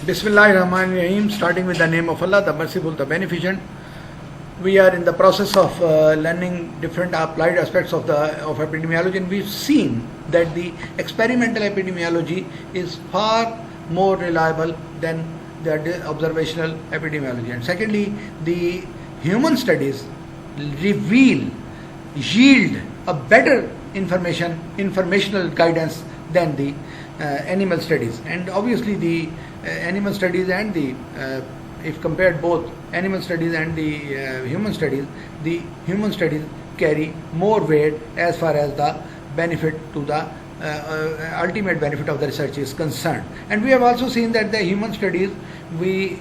Bismillahirrahmanirrahim, starting with the name of Allah, the Merciful, the Beneficent. We are in the process of learning different applied aspects of epidemiology, and we've seen that the experimental epidemiology is far more reliable than the observational epidemiology. And secondly, the human studies yield a better informational guidance than the animal studies. And obviously the animal studies and if compared both animal studies and the human studies carry more weight as far as the benefit to the ultimate benefit of the research is concerned. And we have also seen that the human studies, we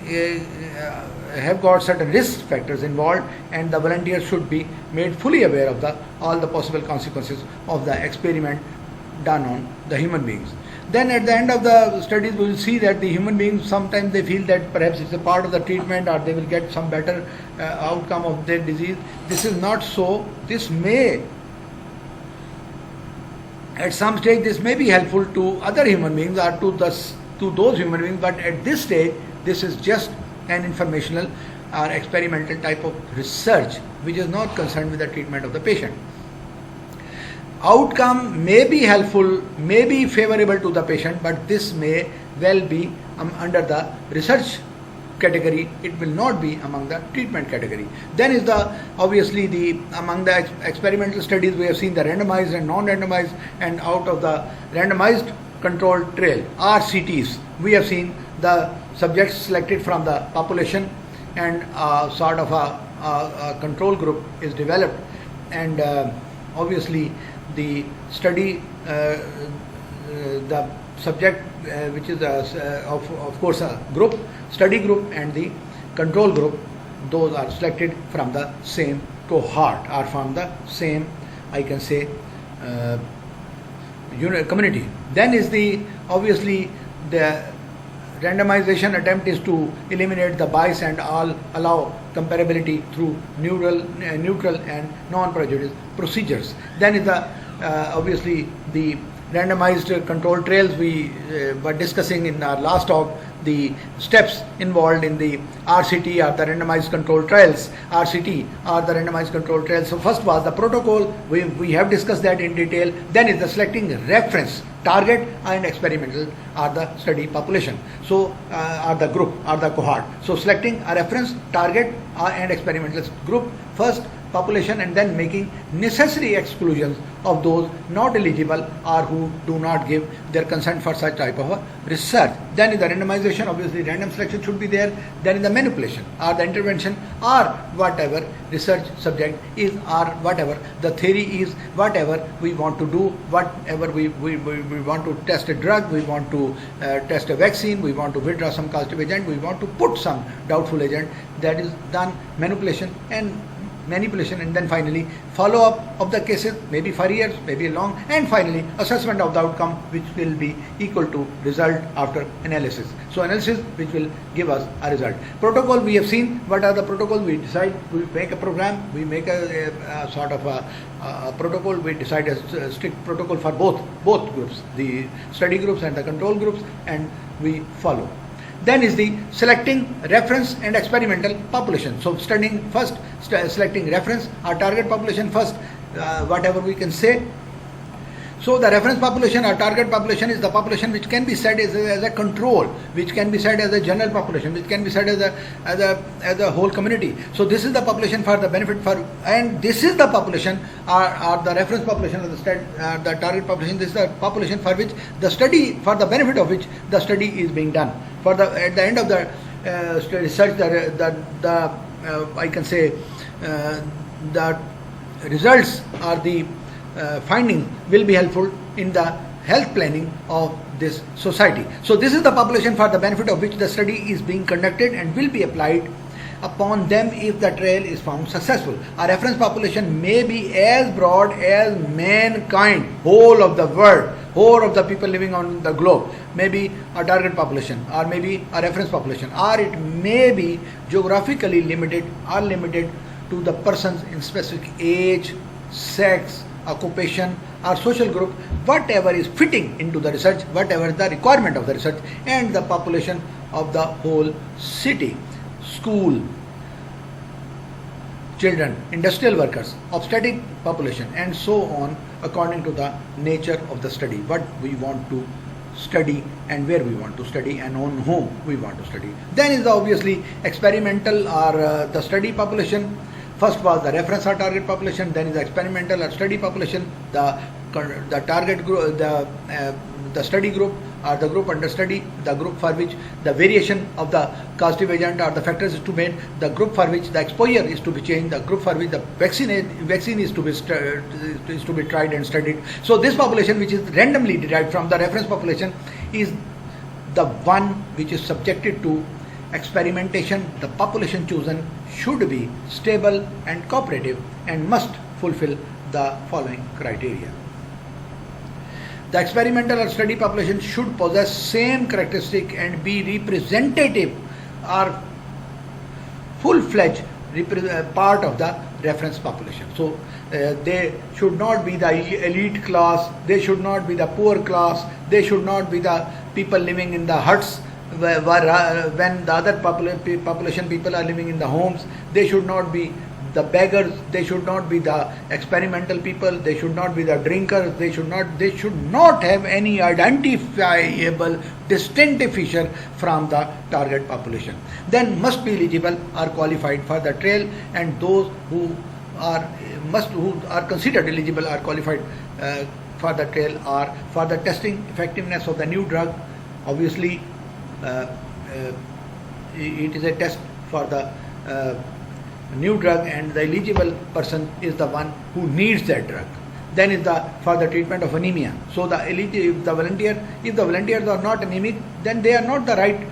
have got certain risk factors involved, and the volunteers should be made fully aware of all the possible consequences of the experiment done on the human beings. Then at the end of the studies, we will see that the human beings, sometimes they feel that perhaps it's a part of the treatment or they will get some better outcome of their disease. This is not so. This may, at some stage, this may be helpful to other human beings or to those human beings, but at this stage, this is just an informational or experimental type of research which is not concerned with the treatment of the patient. Outcome may be helpful, may be favorable to the patient, but this may well be under the research category. It will not be among the treatment category. Then is obviously among the experimental studies, we have seen the randomized and non-randomized, and out of the randomized controlled trial RCTs, we have seen the subjects selected from the population, and sort of a control group is developed, and obviously the study, the subject which is of course a study group and the control group, those are selected from the same cohort or from the same, I can say, community. Then is obviously the randomization attempt is to eliminate the bias and allow comparability through neutral and non-prejudiced procedures. Then is obviously the randomized control trials. We were discussing in our last talk the steps involved in the RCT or the randomized control trials. RCT or the randomized control trials. So first was the protocol. We have discussed that in detail. Then is the selecting reference, target and experimental are the study population. So are the group or the cohort. So selecting a reference, target and experimental group first population, and then making necessary exclusions of those not eligible or who do not give their consent for such type of a research. Then in the randomization, obviously random selection should be there. Then in the manipulation or the intervention or whatever research subject is, or whatever the theory is, whatever we want to do, whatever we want to test a drug, we want to test a vaccine, we want to withdraw some causative agent, we want to put some doubtful agent, that is done manipulation, and then finally follow up of the cases, maybe for years, maybe long, and finally assessment of the outcome, which will be equal to result after analysis. So analysis which will give us a result. Protocol, we have seen what are the protocols. We decide, we make a program, we make a sort of a protocol, we decide a strict protocol for both groups, the study groups and the control groups, and we follow. Then is the selecting reference and experimental population. So studying first, selecting reference or target population first, whatever we can say. So the reference population or target population is the population which can be said as a control, which can be said as a general population, which can be said as a whole community. So this is the population for the benefit for, and this is the population or the reference population of the target population. This is the population for which the study, for the benefit of which the study is being done. At the end of the research, I can say the results or the finding will be helpful in the health planning of this society. So this is the population for the benefit of which the study is being conducted and will be applied upon them if the trial is found successful. A reference population may be as broad as mankind, whole of the world, whole of the people living on the globe, maybe a target population, or maybe a reference population, or it may be geographically limited or limited to the persons in specific age, sex, occupation or social group, whatever is fitting into the research, whatever the requirement of the research, and the population of the whole city, school, children, industrial workers, obstetric population, and so on, according to the nature of the study, what we want to study and where we want to study and on whom we want to study. Then is obviously experimental or the study population. First was the reference or target population, then is the experimental or study population, the target group, the study group or the group under study, the group for which the variation of the causative agent or the factors is to be made, the group for which the exposure is to be changed, the group for which the vaccine is to be tried and studied. So this population, which is randomly derived from the reference population, is the one which is subjected to experimentation. The population chosen should be stable and cooperative and must fulfill the following criteria. The experimental or study population should possess same characteristic and be representative or full-fledged part of the reference population. So they should not be the elite class, they should not be the poor class, they should not be the people living in the huts when the other population people are living in the homes. They should not be the beggars, they should not be the experimental people, they should not be the drinkers, they should not have any identifiable distinctive feature from the target population. Then must be eligible or qualified for the trial, and those who are considered eligible or qualified for the trial are for the testing effectiveness of the new drug. Obviously it is a test for the new drug, and the eligible person is the one who needs that drug. Then is for the treatment of anemia. So if the volunteers are not anemic, then they are not the right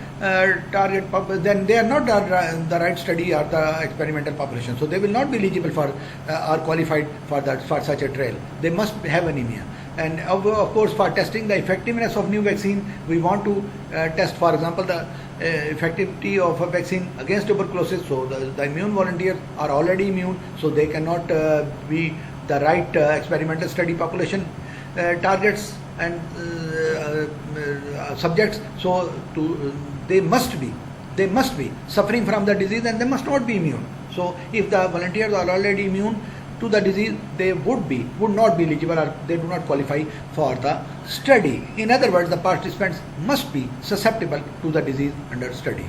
target. Then they are not the right study or the experimental population. So they will not be eligible for or qualified for such a trial. They must have anemia. And of course, for testing the effectiveness of new vaccine, we want to test, for example, the effectivity of a vaccine against tuberculosis. So the immune volunteers are already immune, so they cannot be the right experimental study population targets and subjects. So they must be suffering from the disease, and they must not be immune. So if the volunteers are already immune to the disease, they would not be eligible, or they do not qualify for the study. In other words, the participants must be susceptible to the disease under study.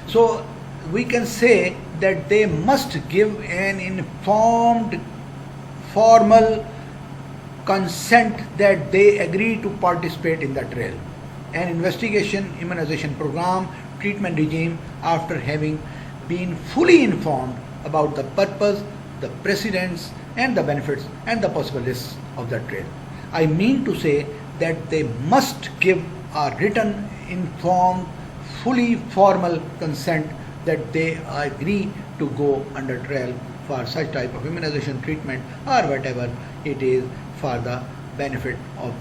So we can say that they must give an informed, formal consent that they agree to participate in the trial, an investigation, immunization program, treatment regime, after having been fully informed about the purpose, the precedents and the benefits and the possible risks of the trial. I mean to say that they must give a written, informed, fully formal consent that they agree to go under trial for such type of immunization, treatment or whatever it is for the benefit of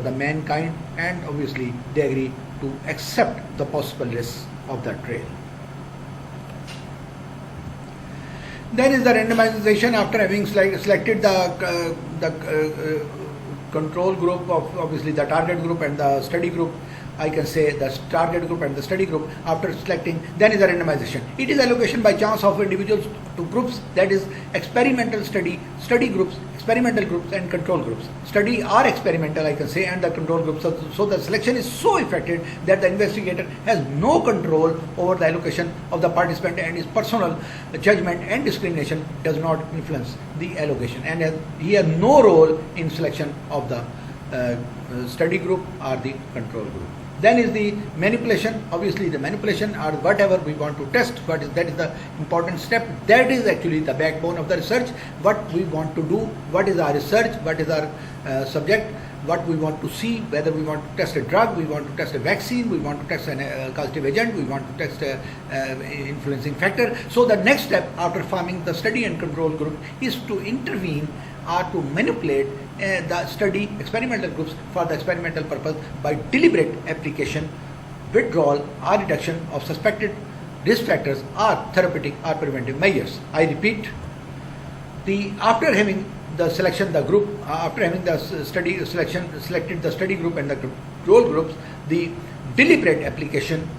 the mankind, and obviously they agree to accept the possible risks of the trial. Then is the randomization after having selected the control group of obviously the target group and the study group. I can say the target group and the study group. After selecting, then is the randomization. It is allocation by chance of individuals to groups, that is experimental study groups, experimental groups and control groups. Study are experimental, I can say, and the control groups. So the selection is so effective that the investigator has no control over the allocation of the participant, and his personal judgment and discrimination does not influence the allocation, and he has no role in selection of the study group or the control group. Then is the manipulation. Obviously the manipulation or whatever we want to test, that is the important step. That is actually the backbone of the research. What we want to do, what is our research, what is our subject, what we want to see, whether we want to test a drug, we want to test a vaccine, we want to test a causative agent, we want to test an influencing factor. So the next step after forming the study and control group is to intervene or to manipulate the study experimental groups for the experimental purpose by deliberate application, withdrawal or reduction of suspected risk factors or therapeutic or preventive measures. I repeat, after having the selection, the group, after having the study selection, selected the study group and the control groups, the deliberate application,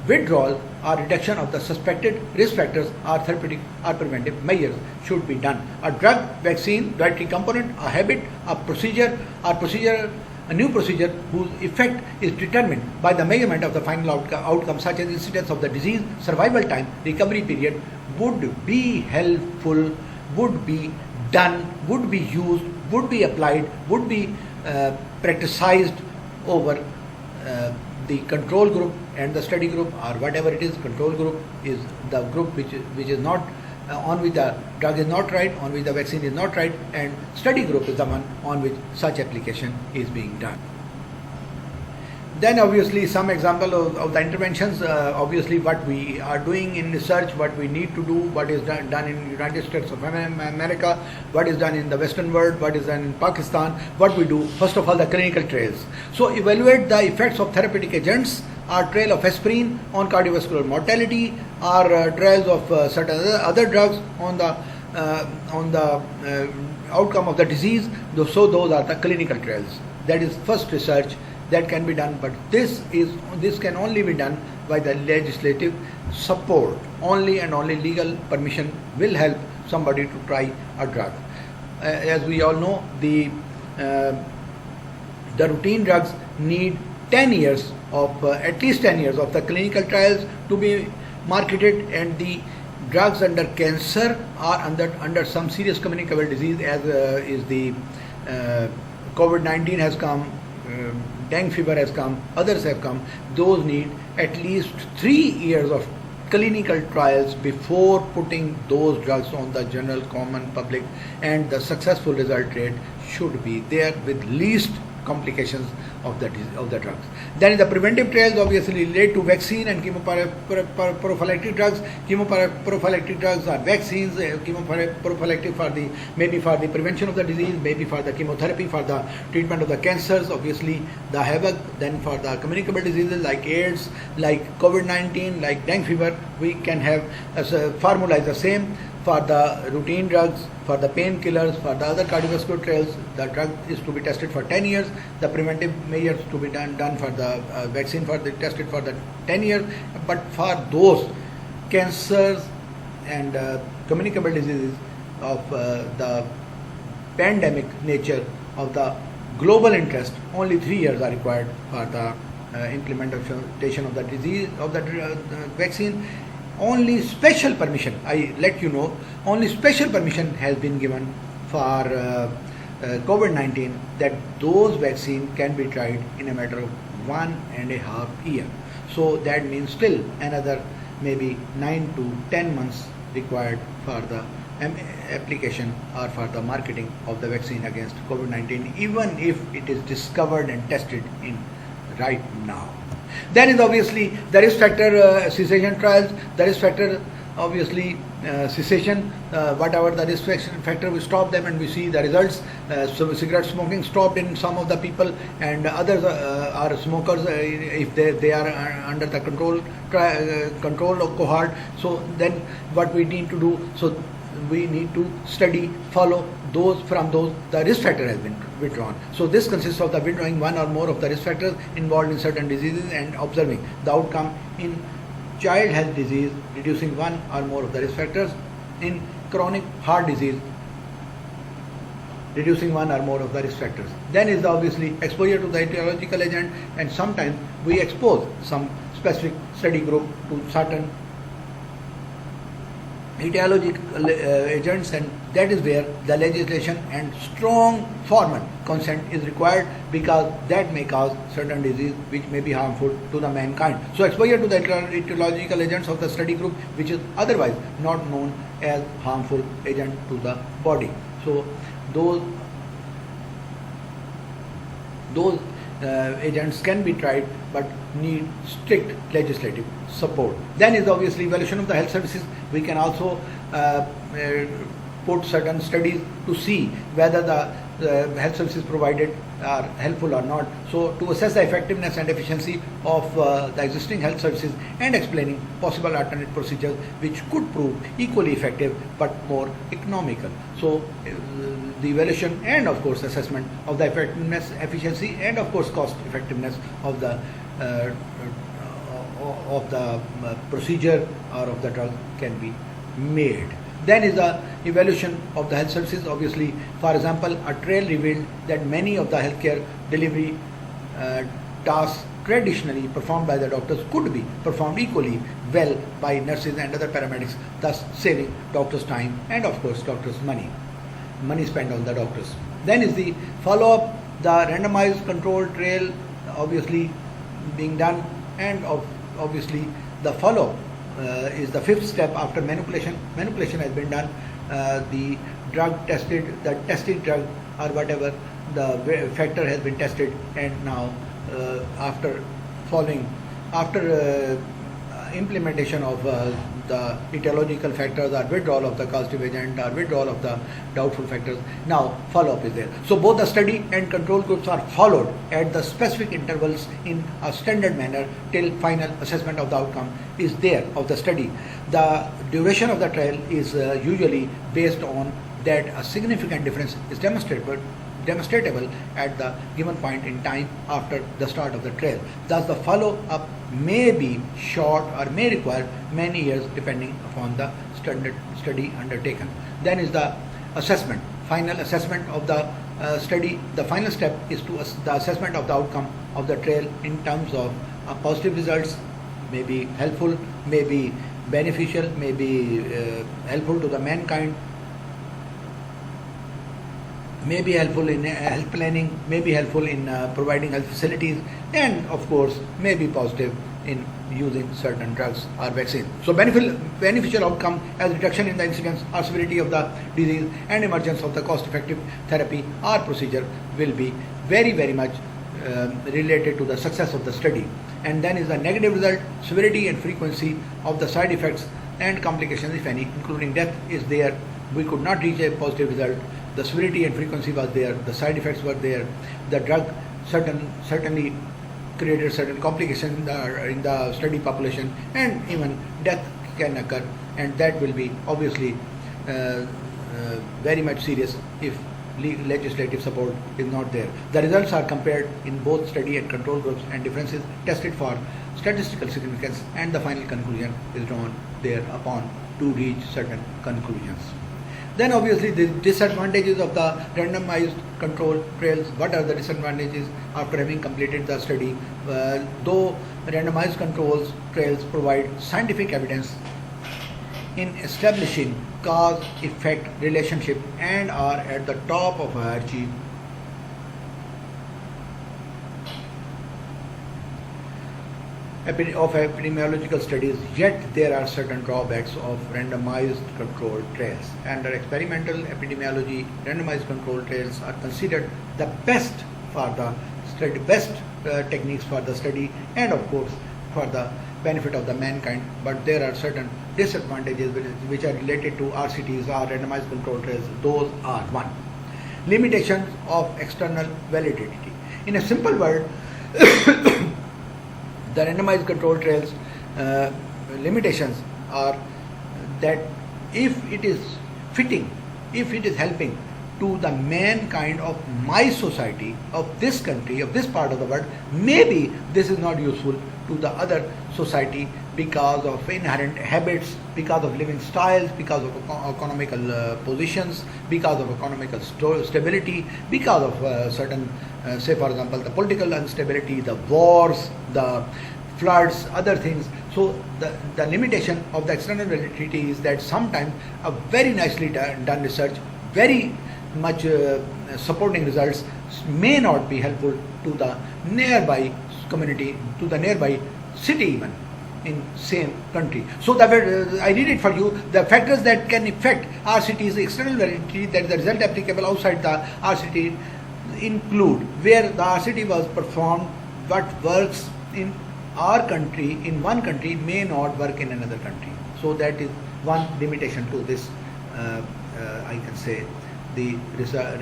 withdrawal or reduction of the suspected risk factors or therapeutic or preventive measures should be done. A drug, vaccine, dietary component, a habit, a new procedure whose effect is determined by the measurement of the final outcome such as incidence of the disease, survival time, recovery period, would be helpful, would be done, would be used, would be applied, would be practiced over the control group and the study group, or whatever it is. Control group is the group which is not on which the drug is not tried, on which the vaccine is not tried, and study group is the one on which such application is being done. Then obviously some example of the interventions, obviously what we are doing in research, what we need to do, what is done in United States of America, what is done in the Western world, what is done in Pakistan, what we do. First of all, the clinical trials. So evaluate the effects of therapeutic agents, or trial of aspirin on cardiovascular mortality, or trials of certain other drugs on the outcome of the disease. So those are the clinical trials. That is first research that can be done, but this can only be done by the legislative support. Only and only legal permission will help somebody to try a drug. As we all know, the routine drugs need 10 years of at least 10 years of the clinical trials to be marketed, and the drugs under cancer are under some serious communicable disease, as is the COVID-19 has come, dengue fever has come, others have come. Those need at least 3 years of clinical trials before putting those drugs on the general common public, and the successful result rate should be there with least complications of the drugs. Then the preventive trials obviously relate to vaccine and chemoprophylactic drugs. Chemoprophylactic drugs are vaccines, chemoprophylactic for the prevention of the disease, maybe for the chemotherapy, for the treatment of the cancers, obviously the havoc. Then for the communicable diseases like AIDS, like COVID-19, like dengue fever, we can have as a formula is the same. For the routine drugs, for the painkillers, for the other cardiovascular trials, the drug is to be tested for 10 years. The preventive measures to be done for the vaccine tested for the 10 years. But for those cancers and communicable diseases of the pandemic nature of the global interest, only 3 years are required for the implementation of the disease of the vaccine. Only special permission, I let you know, only special permission has been given for COVID-19 that those vaccines can be tried in a matter of 1.5 years. So that means still another maybe 9 to 10 months required for the application or for the marketing of the vaccine against COVID-19, even if it is discovered and tested in right now. Then is obviously the risk factor cessation trials. The risk factor obviously cessation, whatever the risk factor, we stop them and we see the results. So cigarette smoking stopped in some of the people, and others are smokers if they are under the control of cohort. So then what we need to do, so we need to study, follow those, from those the risk factor has been withdrawn. So this consists of the withdrawing one or more of the risk factors involved in certain diseases and observing the outcome. In child health disease, reducing one or more of the risk factors. In chronic heart disease, reducing one or more of the risk factors. Then is obviously exposure to the etiological agent, and sometimes we expose some specific study group to certain etiological agents, and that is where the legislation and strong formal consent is required, because that may cause certain disease which may be harmful to the mankind. So exposure to the etiological agents of the study group which is otherwise not known as harmful agent to the body. So those agents can be tried but need strict legislative support. Then is obviously evaluation of the health services. We can also put certain studies to see whether the health services provided are helpful or not. So to assess the effectiveness and efficiency of the existing health services and explaining possible alternate procedures which could prove equally effective but more economical. So the evaluation and of course assessment of the effectiveness, efficiency and of course cost effectiveness of the procedure or of the drug can be made. Then is the evaluation of the health services. Obviously, for example, a trial revealed that many of the healthcare delivery tasks traditionally performed by the doctors could be performed equally well by nurses and other paramedics, thus saving doctors' time and of course doctors' money spent on the doctors. Then is the follow-up, the randomized controlled trial obviously being done, and obviously the follow-up is the fifth step after manipulation. Manipulation has been done. The drug tested, the tested drug or whatever, the factor has been tested, and now after implementation of the etiological factors or withdrawal of the causative agent or withdrawal of the doubtful factors, now follow-up is there. So both the study and control groups are followed at the specific intervals in a standard manner till final assessment of the outcome is there of the study. The duration of the trial is usually based on that a significant difference is demonstrable at the given point in time after the start of the trial. Thus, the follow-up may be short or may require many years depending upon the standard study undertaken. Then is the assessment, final assessment of the study. The final step is to the assessment of the outcome of the trial in terms of positive results, may be helpful, may be beneficial, may be helpful to the mankind, may be helpful in health planning, may be helpful in providing health facilities, and of course may be positive in using certain drugs or vaccines. So beneficial outcome as reduction in the incidence or severity of the disease and emergence of the cost-effective therapy or procedure will be very, very much related to the success of the study. And then is the negative result, severity and frequency of the side effects and complications, if any, including death, is there. We could not reach a positive result. The severity and frequency was there, the side effects were there, the drug certainly created certain complications in the study population, and even death can occur, and that will be obviously very much serious if legislative support is not there. The results are compared in both study and control groups, and differences tested for statistical significance, and the final conclusion is drawn thereupon to reach certain conclusions. Then obviously the disadvantages of the randomized control trials. What are the disadvantages after having completed the study? Though randomized controls trials provide scientific evidence in establishing cause-effect relationship and are at the top of a hierarchy, of epidemiological studies, yet there are certain drawbacks of randomized controlled trials. Under experimental epidemiology, randomized controlled trials are considered the best for the study, techniques for the study, and of course for the benefit of the mankind. But there are certain disadvantages which are related to RCTs or randomized controlled trials. Those are: 1. Limitations of external validity. In a simple word, the randomized control trials limitations are that if it is fitting, if it is helping to the mankind of my society, of this country, of this part of the world, maybe this is not useful to the other society because of inherent habits, because of living styles, because of economical positions, because of economical stability, because of certain, say for example, the political instability, the wars, the floods, other things. So the limitation of the external validity is that sometimes a very nicely done research, very much supporting results may not be helpful to the nearby community, to the nearby city even in same country. So I read it for you. The factors that can affect RCT's external validity, that is the result applicable outside the RCT, include where the RCT was performed, what works in our country, in one country, may not work in another country. So that is one limitation to this, I can say, the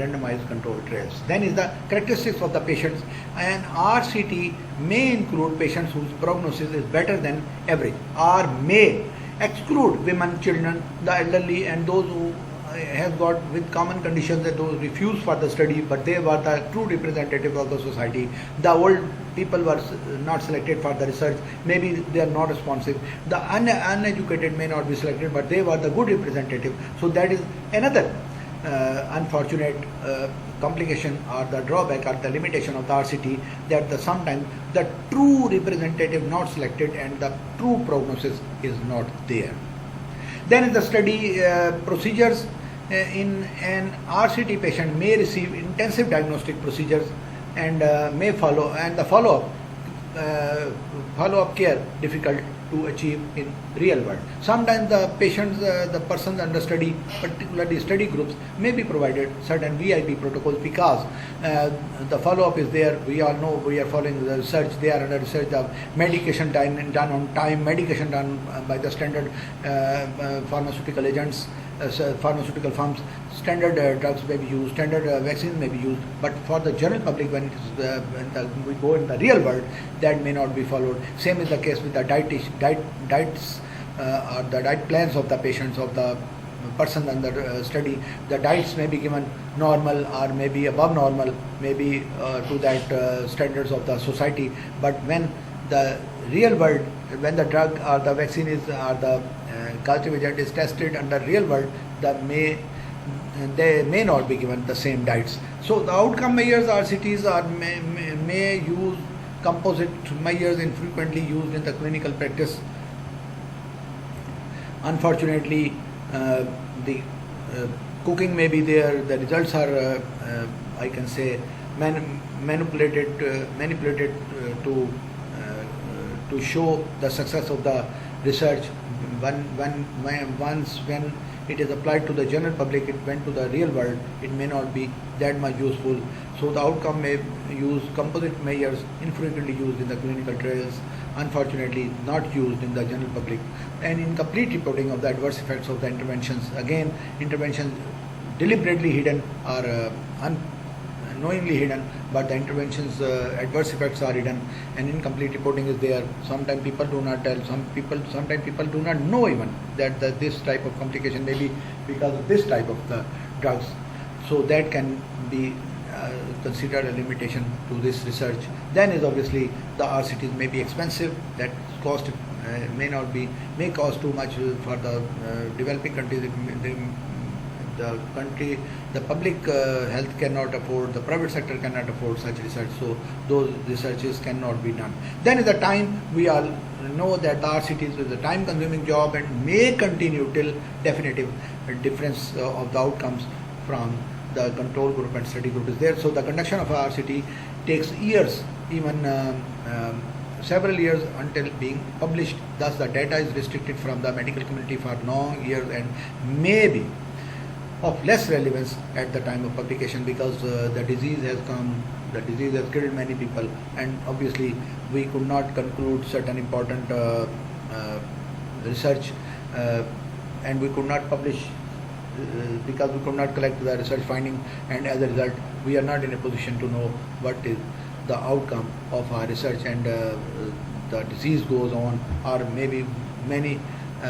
randomized control trials. Then is the characteristics of the patients. An RCT may include patients whose prognosis is better than average, or may exclude women, children, the elderly, and those who have got with common conditions, and those refused for the study, but they were the true representative of the society. The old people were not selected for the research, maybe they are not responsive. The uneducated may not be selected, but they were the good representative. So that is another unfortunate complication or the drawback or the limitation of the RCT, that sometimes the true representative not selected and the true prognosis is not there. Then the study procedures. In an RCT patient may receive intensive diagnostic procedures and may follow, and the follow-up care difficult to achieve in real world. Sometimes the patients, the persons under study, particularly study groups, may be provided certain VIP protocols because the follow-up is there. We all know we are following the research. They are under research. The medication done on time, medication done by the standard pharmaceutical agents. Pharmaceutical firms, standard drugs may be used, standard vaccines may be used, but for the general public, when we go in the real world, that may not be followed. Same is the case with the diets or the diet plans of the patients, of the person under study. The diets may be given normal or maybe above normal, maybe to that standards of the society, but when the real world, when the drug or the vaccine is or the culture agent is tested under real world, they may not be given the same diets. So the outcome measures RCTs may use composite measures infrequently used in the clinical practice. Unfortunately, the cooking may be there. The results are, I can say, manipulated to show the success of the research. When it is applied to the general public, it went to the real world, it may not be that much useful. So the outcome may use composite measures infrequently used in the clinical trials, unfortunately not used in the general public. And incomplete reporting of the adverse effects of the interventions. Again, interventions deliberately hidden or unknowingly hidden, but the interventions adverse effects are hidden, and incomplete reporting is there. Sometimes people do not tell, sometimes people do not know even that this type of complication may be because of this type of the drugs. So that can be considered a limitation to this research. Then is obviously the RCTs may be expensive, that cost may cost too much for the developing countries. The public health cannot afford, the private sector cannot afford such research, so those researches cannot be done. Then is the time. We all know that the RCTs is a time consuming job and may continue till definitive difference of the outcomes from the control group and study group is there. So the conduction of a RCT takes years, even several years until being published. Thus the data is restricted from the medical community for long years and may be of less relevance at the time of publication, because the disease has come, the disease has killed many people, and obviously we could not conclude certain important research and we could not publish because we could not collect the research finding, and as a result we are not in a position to know what is the outcome of our research, and the disease goes on, or maybe many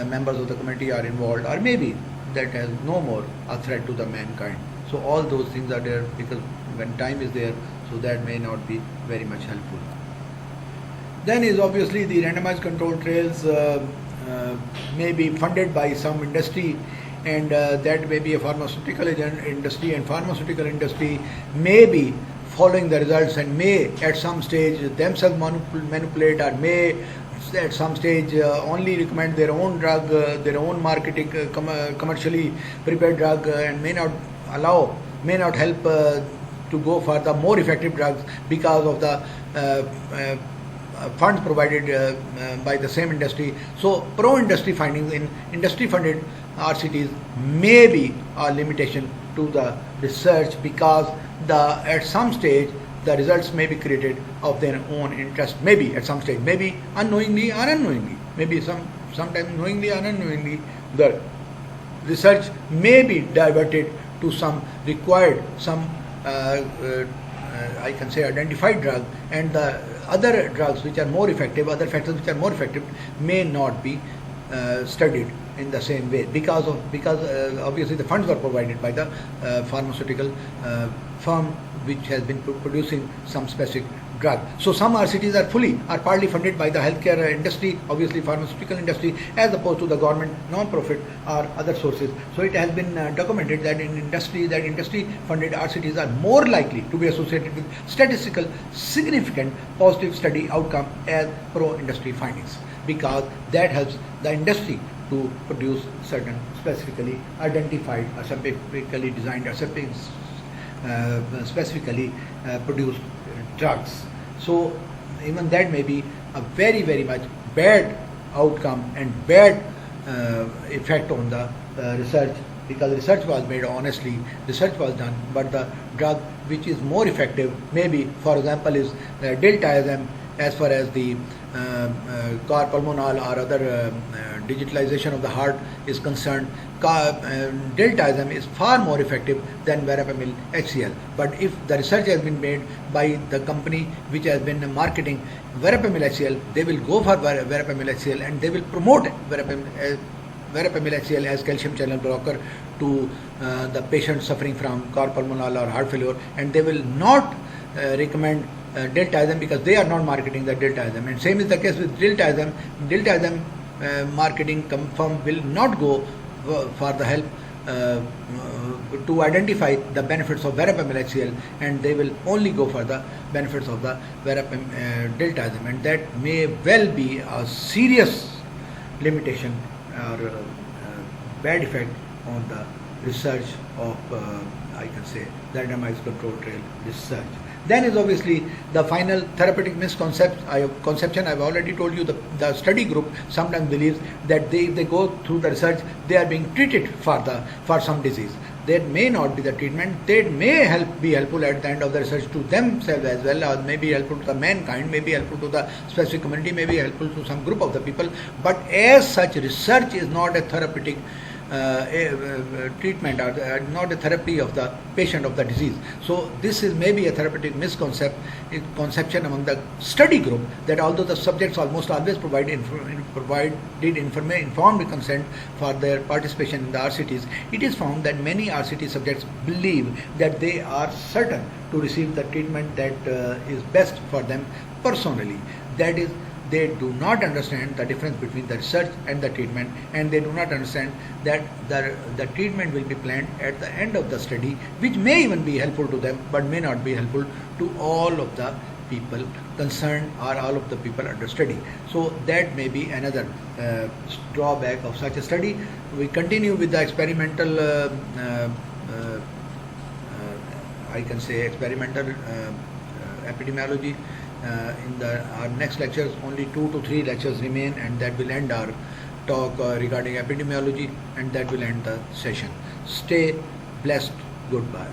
members of the community are involved, or maybe that has no more a threat to the mankind. So all those things are there, because when time is there, so that may not be very much helpful. Then is obviously the randomized control trials may be funded by some industry, and that may be a pharmaceutical industry, and pharmaceutical industry may be following the results and may at some stage themselves manipulate, or may at some stage only recommend their own drug, their own marketing, commercially prepared drug, and may not help to go for the more effective drugs because of the funds provided by the same industry. So pro-industry findings in industry-funded RCTs may be a limitation to the research, because at some stage the results may be created of their own interest, maybe at some stage, maybe unknowingly or unknowingly, maybe sometimes knowingly or unknowingly, the research may be diverted to some required, some I can say identified drug, and the other drugs which are more effective, other factors which are more effective may not be studied in the same way because obviously the funds are provided by the pharmaceutical firm which has been producing some specific drug. So some RCTs are partly funded by the healthcare industry, obviously pharmaceutical industry, as opposed to the government, non-profit or other sources. So it has been documented that in industry funded RCTs are more likely to be associated with statistical significant positive study outcome as pro-industry findings, because that helps the industry to produce certain specifically identified or specifically designed or specifically produced drugs. So even that may be a very, very much bad outcome and bad effect on the research, because research was made honestly, research was done, but the drug which is more effective maybe, for example, is diltiazem as far as the carpulmonal or other digitalization of the heart is concerned. Diltiazem is far more effective than verapamil HCl. But if the research has been made by the company which has been marketing verapamil HCl, they will go for verapamil HCl and they will promote verapamil HCl as calcium channel blocker to the patients suffering from carpulmonal or heart failure, and they will not recommend diltiazem because they are not marketing the diltiazem. And same is the case with diltiazem. Diltiazem marketing firm will not go for the help to identify the benefits of verapamil HCl, and they will only go for the benefits of the diltiazem, and that may well be a serious limitation or bad effect on the research of I can say the randomized control trial research. Then is obviously the final therapeutic misconception. I've already told you the study group sometimes believes that if they go through the research, they are being treated for some disease. That may not be the treatment. They may be helpful at the end of the research to themselves as well, or may be helpful to the mankind, may be helpful to the specific community, may be helpful to some group of the people. But as such, research is not a therapeutic treatment or not a therapy of the patient of the disease. So this is maybe a therapeutic misconception among the study group, that although the subjects almost always provided informed consent for their participation in the RCTs, it is found that many RCT subjects believe that they are certain to receive the treatment that is best for them personally. That is, they do not understand the difference between the research and the treatment, and they do not understand that the treatment will be planned at the end of the study, which may even be helpful to them but may not be helpful to all of the people concerned or all of the people under study. So that may be another drawback of such a study. We continue with the experimental I can say experimental epidemiology. In our next lectures, only 2 to 3 lectures remain, and that will end our talk regarding epidemiology, and that will end the session. Stay blessed. Goodbye.